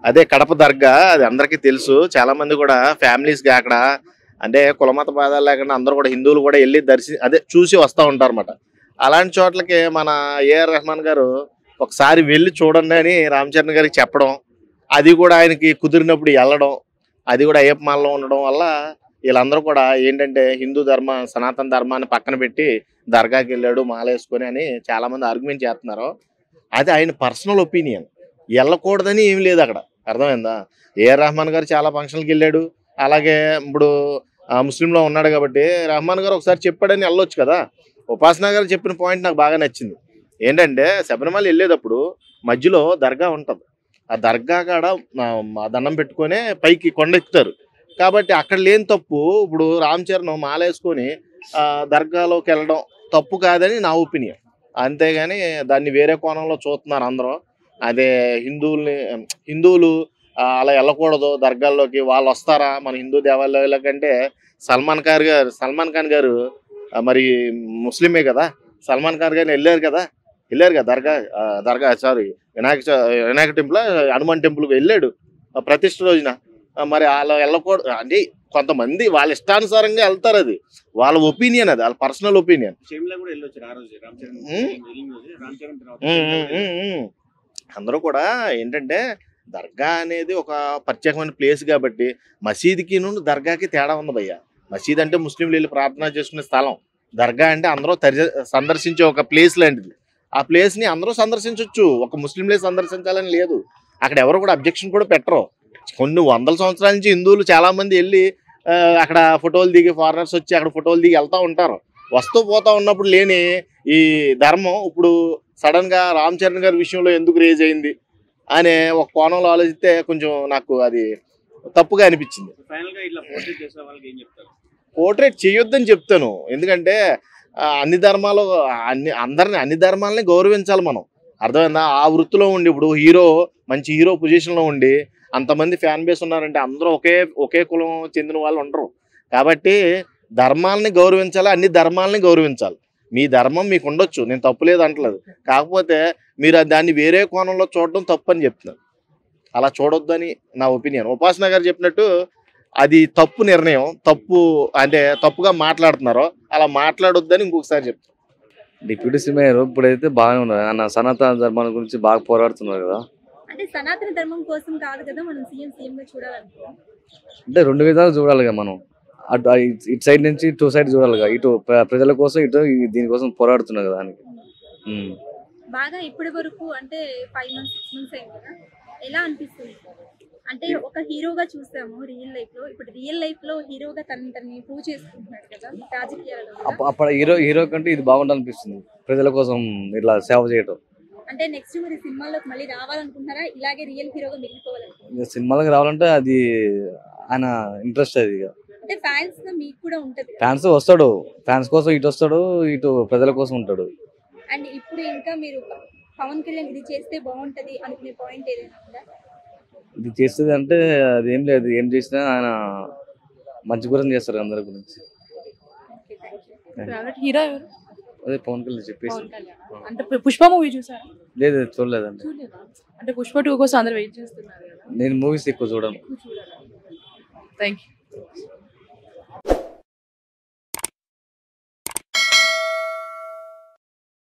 అదే కడప దర్గా, అది అందరికీ తెలుసు. చాలా మంది కూడా ఫ్యామిలీస్గా అక్కడ అంటే కులమత భేదాలు లేకుండా అందరూ కూడా హిందువులు కూడా వెళ్ళి అదే చూసి వస్తూ ఉంటారన్నమాట. అలాంటి చోట్లకి మన ఏఆర్ రెహమాన్ గారు ఒకసారి వెళ్ళి చూడండి అని రామ్ చరణ్ గారికి చెప్పడం, అది కూడా ఆయనకి కుదిరినప్పుడు వెళ్ళడం, అది కూడా అయ్యప్ప మాలలో ఉండడం వల్ల వీళ్ళందరూ కూడా ఏంటంటే హిందూ సనాతన ధర్మాన్ని పక్కన పెట్టి దర్గాకి వెళ్ళాడు మాల వేసుకొని అని చాలామంది ఆర్గ్యుమెంట్ చేస్తున్నారు. అది ఆయన పర్సనల్ ఒపీనియన్, వెళ్ళకూడదని ఏం లేదు అక్కడ. అర్థమైందా? ఏఆర్ రెహమాన్ గారు చాలా ఫంక్షన్కి వెళ్ళాడు, అలాగే ఇప్పుడు ముస్లింలో ఉన్నాడు కాబట్టి రెహమాన్ గారు ఒకసారి చెప్పాడని వెళ్ళొచ్చు కదా. ఉపాసన గారు చెప్పిన పాయింట్ నాకు బాగా నచ్చింది. ఏంటంటే శబరిమల వెళ్ళేటప్పుడు మధ్యలో దర్గా ఉంటుంది, ఆ దర్గా కాడ దండం పెట్టుకొని పైకి కొండెక్కుతారు కాబట్టి అక్కడ లేని తప్పు ఇప్పుడు రామ్ చరణ్ మాల వేసుకొని దర్గాలోకి వెళ్ళడం తప్పు కాదని నా ఒపీనియన్. అంతేగాని దాన్ని వేరే కోణంలో చూస్తున్నారు అందరూ. అదే హిందువులు అలా వెళ్ళకూడదు దర్గాల్లోకి, వాళ్ళు వస్తారా మన హిందూ దేవాలయాల కంటే? సల్మాన్ ఖాన్ గారు మరి ముస్లిమే కదా, సల్మాన్ ఖాన్ గారు వెళ్ళారు కదా దర్గా సారీ వినాయక టెంపుల్, హనుమాన్ టెంపుల్కి వెళ్ళాడు ప్రతిష్ఠ రోజున. మరి అలా వెళ్ళకూడదు అంటే కొంతమంది వాళ్ళ ఇష్టానుసారంగా వెళ్తారు, అది వాళ్ళ ఒపీనియన్, అది వాళ్ళ పర్సనల్ ఒపీనియన్. అందరూ కూడా ఏంటంటే దర్గా అనేది ఒక ప్రత్యేకమైన ప్లేస్ కాబట్టి మసీదుకి నుండి దర్గాకి తేడా ఉంది భయ్య. మసీద్ అంటే ముస్లింలు వెళ్ళి ప్రార్థన చేసుకునే స్థలం, దర్గా అంటే అందరూ సందర్శించే ఒక ప్లేస్ లాంటిది. ఆ ప్లేస్ని అందరూ సందర్శించవచ్చు, ఒక ముస్లింలే సందర్శించాలని లేదు. అక్కడ ఎవరు కూడా అబ్జెక్షన్ కూడా పెట్టరు. కొన్ని వందల సంవత్సరాల నుంచి హిందువులు చాలా మంది వెళ్ళి అక్కడ ఫోటోలు దిగి, ఫారినర్స్ వచ్చి అక్కడ ఫోటోలు దిగి వెళ్తూ ఉంటారు. వస్తూ పోతా ఉన్నప్పుడు లేని ఈ ధర్మం ఇప్పుడు సడన్ గా రామ్ చరణ్ గారి విషయంలో ఎందుకు రేజ్ అయింది అనే ఒక కోణంలో ఆలోచిస్తే కొంచెం నాకు అది తప్పుగా అనిపించింది. పోర్ట్రేట్ చేయొద్దని చెప్తాను, ఎందుకంటే అన్ని ధర్మాలు అన్ని ధర్మాలని గౌరవించాలి మనం. అర్థమైందా? ఆ వృత్తిలో ఉండి ఇప్పుడు మంచి హీరో పొజిషన్లో ఉండి అంతమంది ఫ్యాన్ బేస్ ఉన్నారంటే అందరూ ఒకే కులం చెందిన వాళ్ళు ఉండరు. కాబట్టి ధర్మాలని గౌరవించాలి, అన్ని ధర్మాలని గౌరవించాలి. మీ ధర్మం మీకు ఉండొచ్చు, నేను తప్పులేదు అంటలేదు, కాకపోతే మీరు దాన్ని వేరే కోణంలో చూడడం తప్పు అని చెప్తున్నాను. అలా చూడొద్దని నా ఒపీనియన్. ఉపాసన గారు చెప్పినట్టు అది తప్పు నిర్ణయం, తప్పుగా మాట్లాడుతున్నారో అలా మాట్లాడొద్దని ఇంకొకసారి చెప్తాను. డిప్యూటీ సీఎం ఇప్పుడైతే బాగానే ఉన్నారు, ఆయన సనాతన ధర్మాల గురించి బాగా పోరాడుతున్నారు కదా. అంటే సనాతన ధర్మం కోసం కాదు కదా మనం సీఎం గా చూడాలనుకో, అంటే రెండు విధాలు చూడాలిగా మనం. అటు ఇటు సైడ్ నుంచి టూ సైడ్ చూడాలిగా, ఇటు ప్రజల కోసం, ఇటు దీనికోసం పోరాడుతున్నారు కదా అని. బాగా ఇప్పటి వరకు అంటే 5 months 6 months అయింది కదా, ఎలా అనిపిస్తుంది? అంటే ఒక హీరోగా చూసాము రియల్ లైఫ్ లో, ఇప్పుడు రియల్ లైఫ్ లో హీరోగా తనని ప్రూవ్ చేసుకుంటున్నాడు కదా రాజకీయాలలో. అప్పుడు హీరో కంటే ఇది బాగుండాలనిపిస్తుంది, ప్రజల కోసం ఇట్లా సేవ చేయటం. అంటే నెక్స్ట్ మరి సినిమాలోకి మళ్ళీ రావాలనుకుంటున్నారా, ఇలాగే రియల్ హీరోగా మిగిలిపోవాలనుకుంటున్నారా? సినిమాలకు రావాలంటే అది ఆయన ఇంట్రెస్ట్. అది అంటే ఫ్యాన్స్ మీకు కూడా ఉంటది, ఫ్యాన్స్ వస్తాడు, ఫ్యాన్స్ కోసం ఇటు వస్తాడు, ఇటు ప్రజల కోసం ఉంటాడు. అండ్ ఇప్పుడు ఇంకా మీరు పవన్ కళ్యాణ్ ఇది చేస్తే బాగుంటది అనుకునే పాయింట్ ఏదైనా ఉందా? ఇది చేస్తుంది అంటే అది ఏం లేదు, ఏం చేసినా ఆయన మంచి గురించి చేస్తారు అందరి గురించి. అదే పవన్ కళ్యాణ్ చెప్పేసి. అంటే పుష్ప మూవీ చూసారా? లేదు, చూడలేదండి. అంటే పుష్ప 2 కోసం అందరూ వెయిట్ చేస్తున్నారు కదా. నేను మూవీస్ ఎక్కువ చూడను. Thank you.